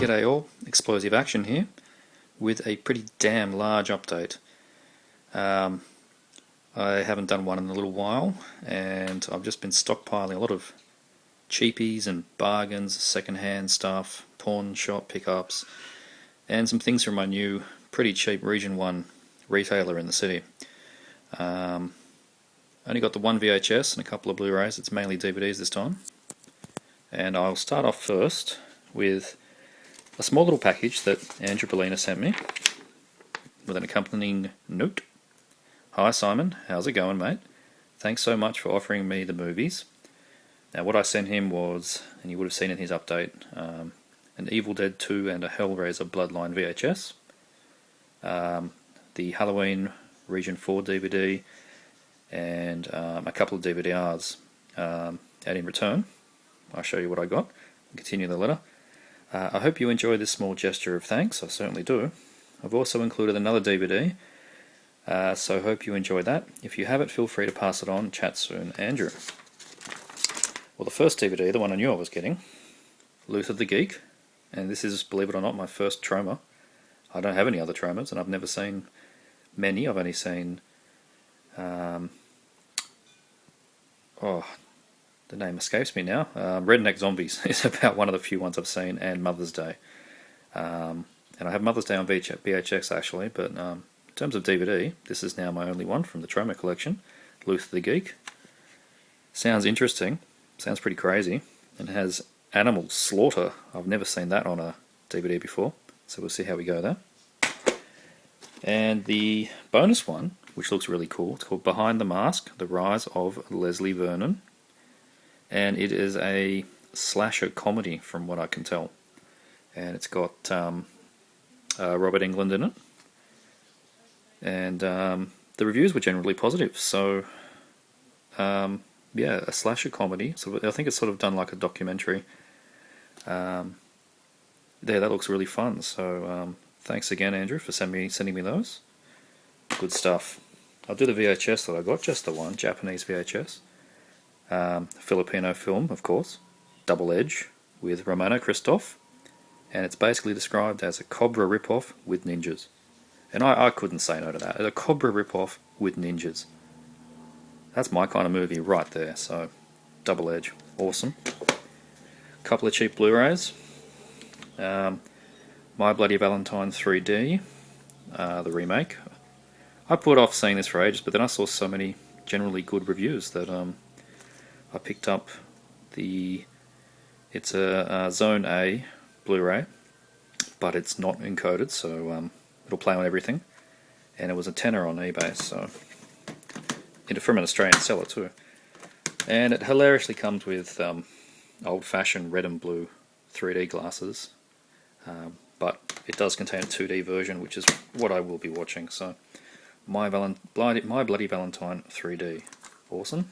G'day all, Explosive Action here with a pretty damn large update. I haven't done one in a little while, and I've just been stockpiling a lot of cheapies and bargains, second-hand stuff, pawn shop pickups, and some things from my new pretty cheap Region 1 retailer in the city. Only got the one VHS and a couple of Blu-rays. It's mainly DVDs this time. And I'll start off first with a small little package that Andrew Bellina sent me with an accompanying note. Hi Simon, how's it going mate? Thanks so much for offering me the movies. Now what I sent him was, and you would have seen in his update, an Evil Dead 2 and a Hellraiser Bloodline VHS, the Halloween Region 4 DVD, and a couple of DVD-Rs. And in return, I'll show you what I got and continue the letter. I hope you enjoy this small gesture of thanks. I certainly do. I've also included another DVD, so hope you enjoy that. If you have it, feel free to pass it on. Chat soon, Andrew. Well, the first DVD, the one I knew I was getting, Luther the Geek, and this is, believe it or not, my first Troma. I don't have any other Tromas, and I've never seen many. I've only seen, the name escapes me now. Redneck Zombies is about one of the few ones I've seen, and Mother's Day. And I have Mother's Day on VHX actually, but in terms of DVD, this is now my only one from the Troma collection, Luther the Geek. Sounds interesting, sounds pretty crazy, and has animal slaughter. I've never seen that on a DVD before, so we'll see how we go there. And the bonus one, which looks really cool, it's called Behind the Mask, The Rise of Leslie Vernon. And it is a slasher comedy from what I can tell. And it's got Robert Englund in it. And the reviews were generally positive, so yeah, a slasher comedy. So I think it's sort of done like a documentary. There, that looks really fun. So thanks again, Andrew, for sending me those. Good stuff. I'll do the VHS that I got, just the one, Japanese VHS. Filipino film, of course, Double Edge with Romano Christoph, and it's basically described as a Cobra ripoff with ninjas. And I couldn't say no to that. A Cobra ripoff with ninjas. That's my kind of movie right there, so Double Edge, awesome. Couple of cheap Blu-rays. My Bloody Valentine 3D, the remake. I put off seeing this for ages, but then I saw so many generally good reviews that I picked up it's a Zone A Blu-ray, but it's not encoded, so it'll play on everything. And it was a tenner on eBay, so from an Australian seller too. And it hilariously comes with old-fashioned red and blue 3D glasses, but it does contain a 2D version, which is what I will be watching. So My Bloody Valentine 3D, awesome.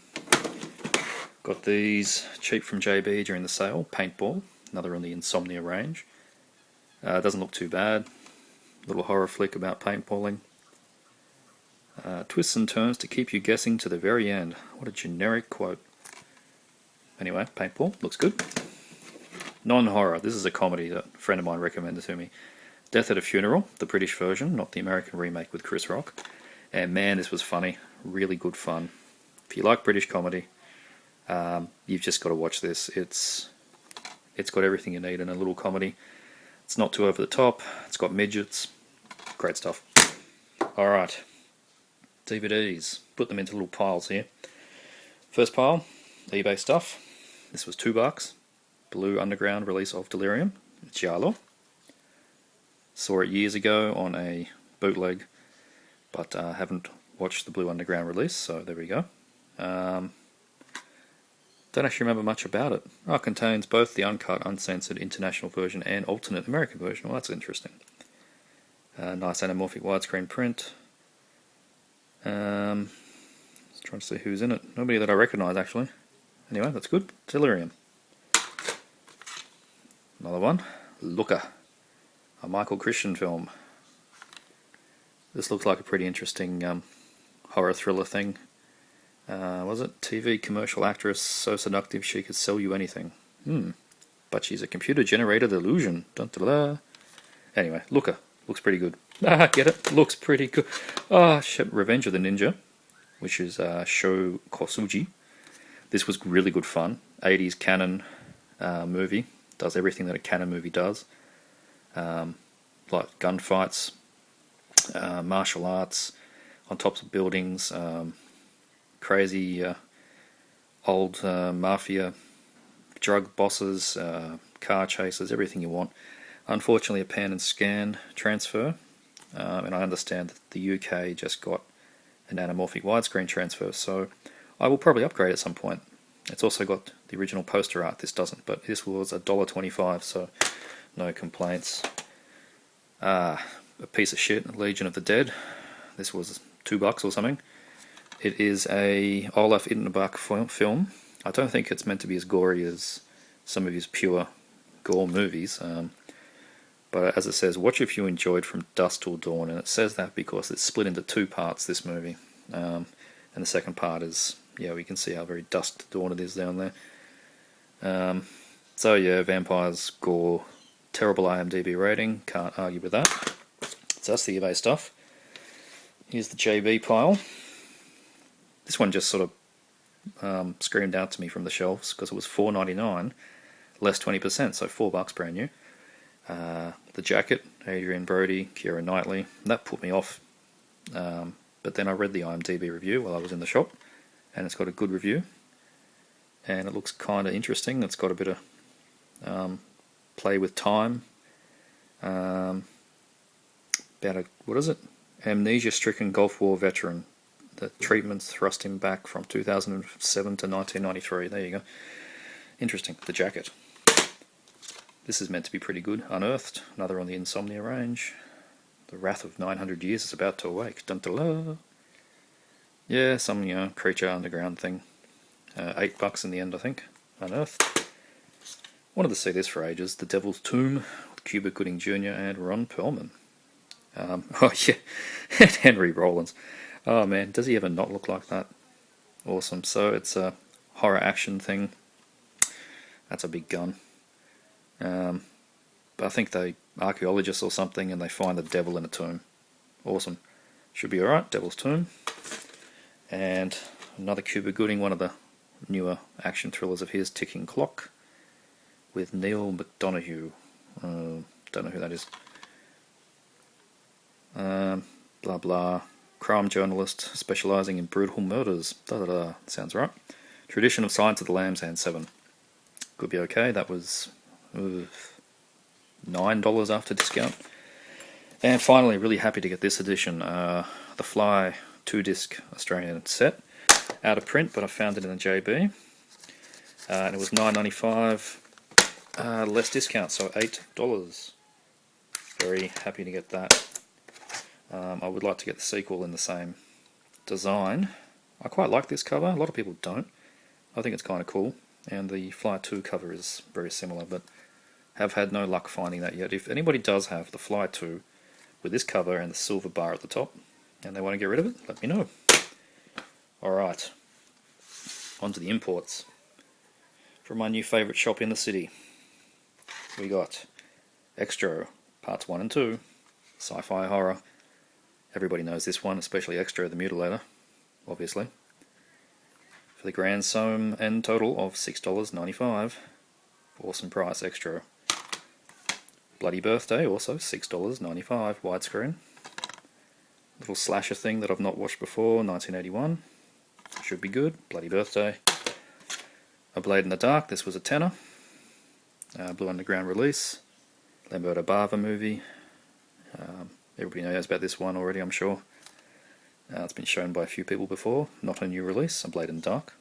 Got these cheap from JB during the sale, Paintball, another in the Insomnia range. Doesn't look too bad. Little horror flick about paintballing. Twists and turns to keep you guessing to the very end. What a generic quote. Anyway, Paintball, looks good. Non-horror, this is a comedy that a friend of mine recommended to me. Death at a Funeral, the British version, not the American remake with Chris Rock. And man, this was funny, really good fun. If you like British comedy, you've just got to watch this. It's got everything you need in a little comedy. It's not too over the top. It's got midgets. Great stuff. Alright. DVDs. Put them into little piles here. First pile, eBay stuff. This was $2. Blue Underground release of Delirium. Giallo. Saw it years ago on a bootleg, but haven't watched the Blue Underground release, so there we go. Don't actually remember much about it. Oh, it contains both the uncut, uncensored international version and alternate American version. Well, that's interesting. Nice anamorphic widescreen print. Trying to see who's in it. Nobody that I recognise, actually. Anyway, that's good. Delirium. Another one. Looker. A Michael Christian film. This looks like a pretty interesting horror thriller thing. Was it? TV commercial actress so seductive she could sell you anything. but she's a computer-generated illusion. Dun, dun, dun. Anyway, Looker. Looks pretty good. Ah, get it? Looks pretty good. Ah, shit. Revenge of the Ninja, which is Sho Kosugi. This was really good fun. 80s canon movie. Does everything that a canon movie does. Like gunfights, martial arts, on tops of buildings, crazy old mafia, drug bosses, car chases, everything you want. Unfortunately, a pan and scan transfer, and I understand that the UK just got an anamorphic widescreen transfer, so I will probably upgrade at some point. It's also got the original poster art, this doesn't, but this was $1.25, so no complaints. A piece of shit, Legion of the Dead. This was $2 or something. It is a Olaf Ittenbach film. I don't think it's meant to be as gory as some of his pure gore movies, but as it says, watch if you enjoyed From Dusk Till Dawn, and it says that because it's split into two parts, this movie, and the second part is, yeah, we can see how very dusk to dawn it is down there. So yeah, vampires, gore, terrible IMDb rating, can't argue with that. So that's the eBay stuff. Here's the JB pile. This one just sort of screamed out to me from the shelves because it was $4.99, less 20%, so $4 brand new. The jacket, Adrian Brody, Keira Knightley, that put me off. But then I read the IMDb review while I was in the shop, and it's got a good review, and it looks kind of interesting. It's got a bit of play with time. About a, what is it? Amnesia-stricken Gulf War veteran. The treatments thrust him back from 2007 to 1993. There you go. Interesting. The jacket. This is meant to be pretty good. Unearthed. Another on the Insomnia range. The Wrath of 900 Years is about to awake. Dun dun dun. Yeah, some, you know, creature underground thing. $8 in the end, I think. Unearthed. Wanted to see this for ages. The Devil's Tomb with Cuba Gooding Jr. and Ron Perlman. Oh yeah, and Henry Rollins. Oh man, does he ever not look like that? Awesome. So it's a horror action thing. That's a big gun. But I think they archaeologists or something, and they find the devil in a tomb. Awesome. Should be alright. Devil's Tomb. And another Cuba Gooding, one of the newer action thrillers of his, Ticking Clock, with Neil McDonough. Don't know who that is. Blah blah. Crime journalist specialising in brutal murders. Da da da. Sounds right. Tradition of Silence of the Lambs and 7. Could be okay. That was $9 after discount. And finally, really happy to get this edition. The Fly 2-disc Australian set. Out of print, but I found it in the JB. And it was $9.95. Less discount, so $8. Very happy to get that. I would like to get the sequel in the same design. I quite like this cover. A lot of people don't. I think it's kind of cool. And the Fly 2 cover is very similar, but have had no luck finding that yet. If anybody does have the Fly 2 with this cover and the silver bar at the top, and they want to get rid of it, let me know. Alright, on to the imports. From my new favourite shop in the city, we got Extra, Parts 1 and 2, Sci-Fi Horror. Everybody knows this one, especially Extra the Mutilator, obviously. For the grand sum and total of $6.95. Awesome price, Extra. Bloody Birthday, also $6.95, widescreen. Little slasher thing that I've not watched before, 1981. Should be good, Bloody Birthday. A Blade in the Dark, this was a tenner. Blue Underground release. Lamberto Bava movie. Everybody knows about this one already, I'm sure. It's been shown by a few people before. Not a new release, A Blade in the Dark.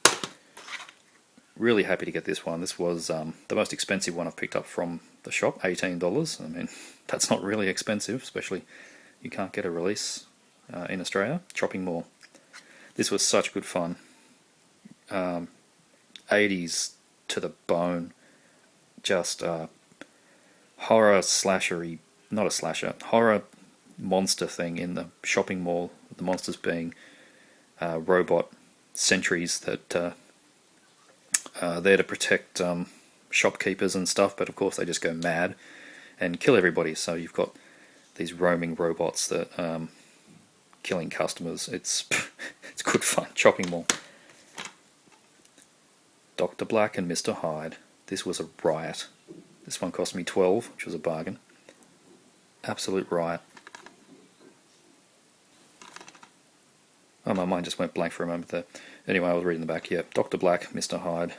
Really happy to get this one. This was the most expensive one I've picked up from the shop, $18. I mean, that's not really expensive, especially you can't get a release in Australia. Chopping Mall. This was such good fun. 80s to the bone. Just horror slashery, not a slasher, horror monster thing in the shopping mall. The monsters being robot sentries that are there to protect shopkeepers and stuff, but of course they just go mad and kill everybody. So you've got these roaming robots that killing customers. It's it's good fun, chopping them all. Dr. Black and Mr. Hyde. This was a riot. This one cost me $12, which was a bargain. Absolute riot. Oh, my mind just went blank for a moment there. Anyway, I was reading the back. Yeah, Dr. Black, Mr. Hyde,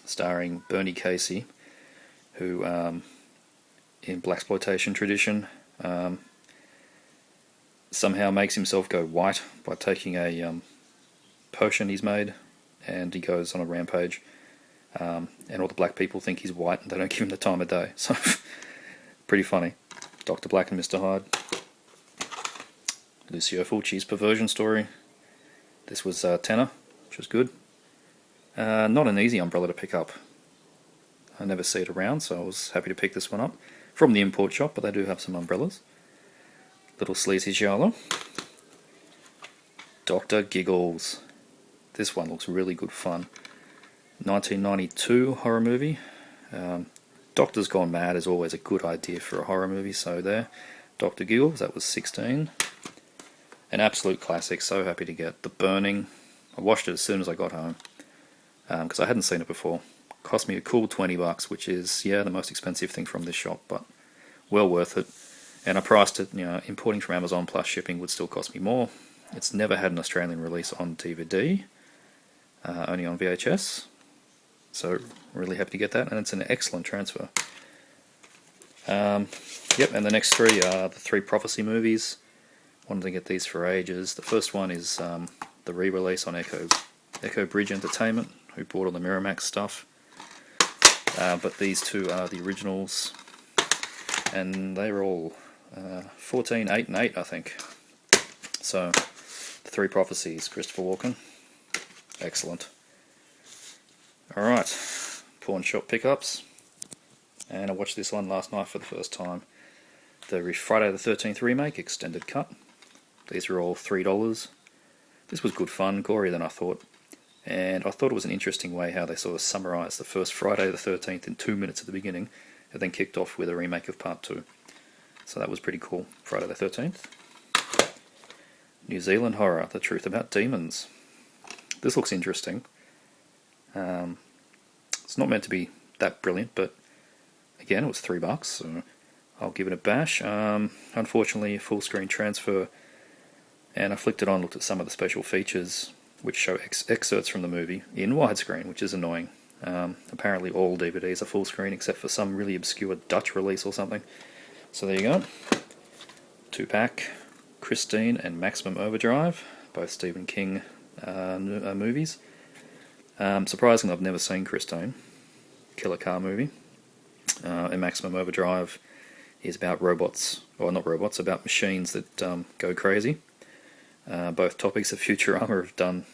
starring Bernie Casey, who, in blaxploitation tradition, somehow makes himself go white by taking a potion he's made, and he goes on a rampage. And all the black people think he's white, and they don't give him the time of day. So, pretty funny. Dr. Black and Mr. Hyde. Lucio Fulci's perversion story. This was tenner, which was good. Not an easy umbrella to pick up. I never see it around, so I was happy to pick this one up. From the import shop, but they do have some umbrellas. Little sleazy Charlotte. Dr. Giggles. This one looks really good fun. 1992 horror movie. Doctor's Gone Mad is always a good idea for a horror movie, so there. Dr. Giggles, that was 16. An absolute classic, so happy to get. The Burning. I watched it as soon as I got home, because I hadn't seen it before. Cost me a cool $20, which is, yeah, the most expensive thing from this shop, but well worth it. And I priced it, importing from Amazon plus shipping would still cost me more. It's never had an Australian release on DVD, only on VHS. So, really happy to get that, and it's an excellent transfer. Yep, and the next three are the three Prophecy movies. Wanted to get these for ages. The first one is the re-release on Echo Bridge Entertainment, who bought all the Miramax stuff. But these two are the originals, and they're all 14, 8, and 8, I think. So, the three Prophecies, Christopher Walken. Excellent. Alright, pawn shop pickups. And I watched this one last night for the first time. The Friday the 13th remake, extended cut. These are all $3. This was good fun, gorier than I thought. And I thought it was an interesting way how they sort of summarised the first Friday the 13th in 2 minutes at the beginning, and then kicked off with a remake of part 2. So that was pretty cool. Friday the 13th. New Zealand Horror, The Truth About Demons. This looks interesting. It's not meant to be that brilliant, but again, it was $3, so I'll give it a bash. Unfortunately, a full screen transfer, and I flicked it on, looked at some of the special features, which show excerpts from the movie in widescreen, which is annoying. Apparently all DVDs are full screen, except for some really obscure Dutch release or something. So there you go. 2-pack, Christine and Maximum Overdrive, both Stephen King movies. Surprisingly, I've never seen Christine. Killer car movie. And Maximum Overdrive is about robots, or not robots, about machines that go crazy. Both topics of Futurama have done,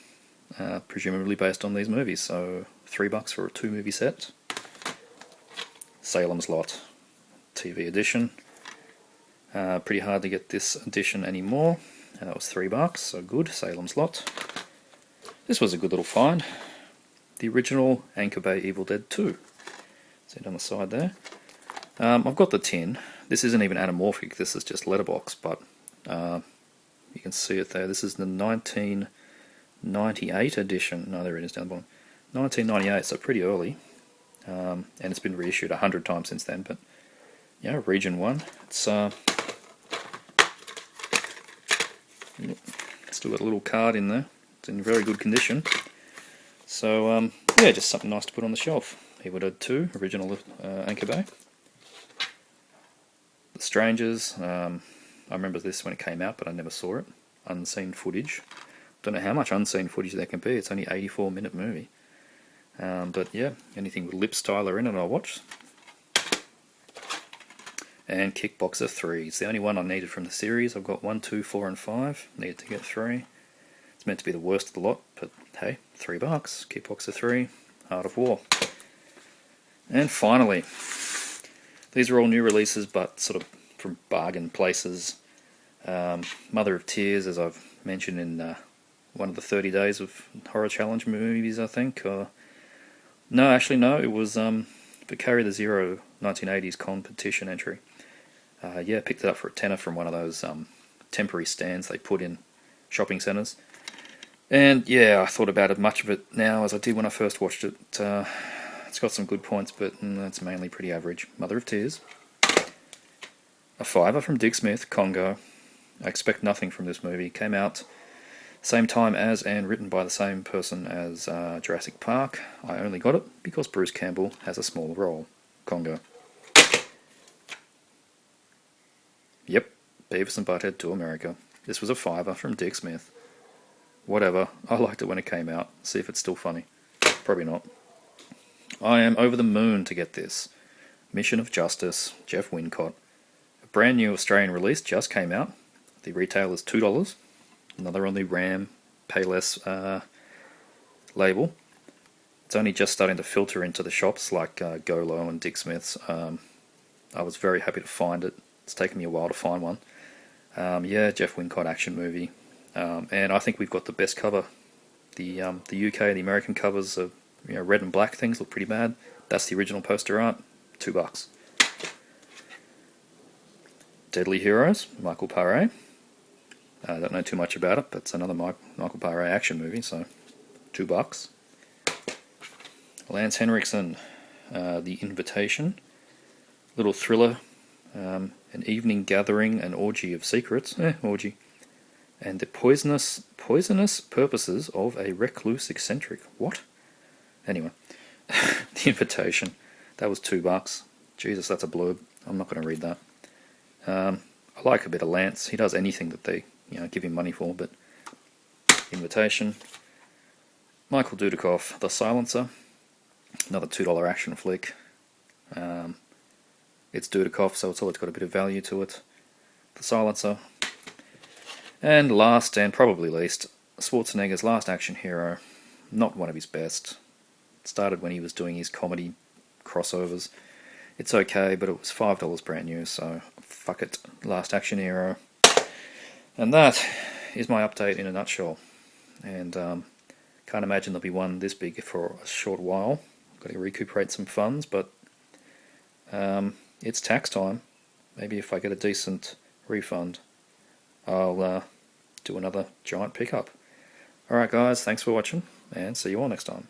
presumably based on these movies, so $3 for a 2-movie set. Salem's Lot, TV edition. Pretty hard to get this edition anymore, and that was $3, so good, Salem's Lot. This was a good little find. The original Anchor Bay Evil Dead 2. See it on the side there. I've got the tin. This isn't even anamorphic, this is just letterbox, but you can see it there. This is the 1998 edition. No, there it is down the bottom. 1998, so pretty early. And it's been reissued 100 times since then, but yeah, Region 1. It's still got a little card in there. It's in very good condition. So, yeah, just something nice to put on the shelf. Evil Dead 2, original Anchor Bay. The Strangers, I remember this when it came out, but I never saw it. Unseen footage. Don't know how much unseen footage there can be. It's only an 84-minute movie. But yeah, anything with Lip Styler in it I'll watch. And Kickboxer 3. It's the only one I needed from the series. I've got 1, 2, 4, and 5. Needed to get 3. It's meant to be the worst of the lot, but hey, $3. Kickboxer 3, Art of War. And finally, these are all new releases, but sort of from bargain places. Mother of Tears, as I've mentioned in one of the 30 Days of Horror Challenge movies, I think. No, actually no, it was the Carry the Zero 1980s competition entry. Yeah, picked it up for a tenner from one of those temporary stands they put in shopping centres. And yeah, I thought about it much of it now as I did when I first watched it. It's got some good points, but it's mainly pretty average. Mother of Tears. A fiver from Dick Smith, Congo. I expect nothing from this movie. Came out same time as and written by the same person as Jurassic Park. I only got it because Bruce Campbell has a small role. Congo. Yep, Beavis and Butthead to America. This was a fiver from Dick Smith. Whatever, I liked it when it came out. See if it's still funny. Probably not. I am over the moon to get this. Mission of Justice, Jeff Wincott. A brand new Australian release just came out. The retail is $2. Another on the RAM Payless label. It's only just starting to filter into the shops like Golo and Dick Smith's. I was very happy to find it. It's taken me a while to find one. Yeah, Jeff Wincott action movie. And I think we've got the best cover. The UK, the American covers of red and black things look pretty bad. That's the original poster art. $2. Deadly Heroes, Michael Paré. I don't know too much about it, but it's another Michael Paré action movie, so $2. Lance Henriksen, The Invitation. Little thriller. An evening gathering, an orgy of secrets. Orgy. And the poisonous purposes of a recluse eccentric. What? Anyway, The Invitation. That was $2. Jesus, that's a blurb. I'm not going to read that. I like a bit of Lance. He does anything that they give him money for, but Invitation. Michael Dudikoff, The Silencer. Another $2 action flick. It's Dudikoff, so it's always got a bit of value to it. The Silencer. And last, and probably least, Schwarzenegger's last action hero. Not one of his best. It started when he was doing his comedy crossovers. It's okay, but it was $5 brand new, so fuck it. Last action hero. And that is my update in a nutshell. And can't imagine there'll be one this big for a short while. Got to recuperate some funds, but it's tax time. Maybe if I get a decent refund, I'll do another giant pickup. Alright guys, thanks for watching, and see you all next time.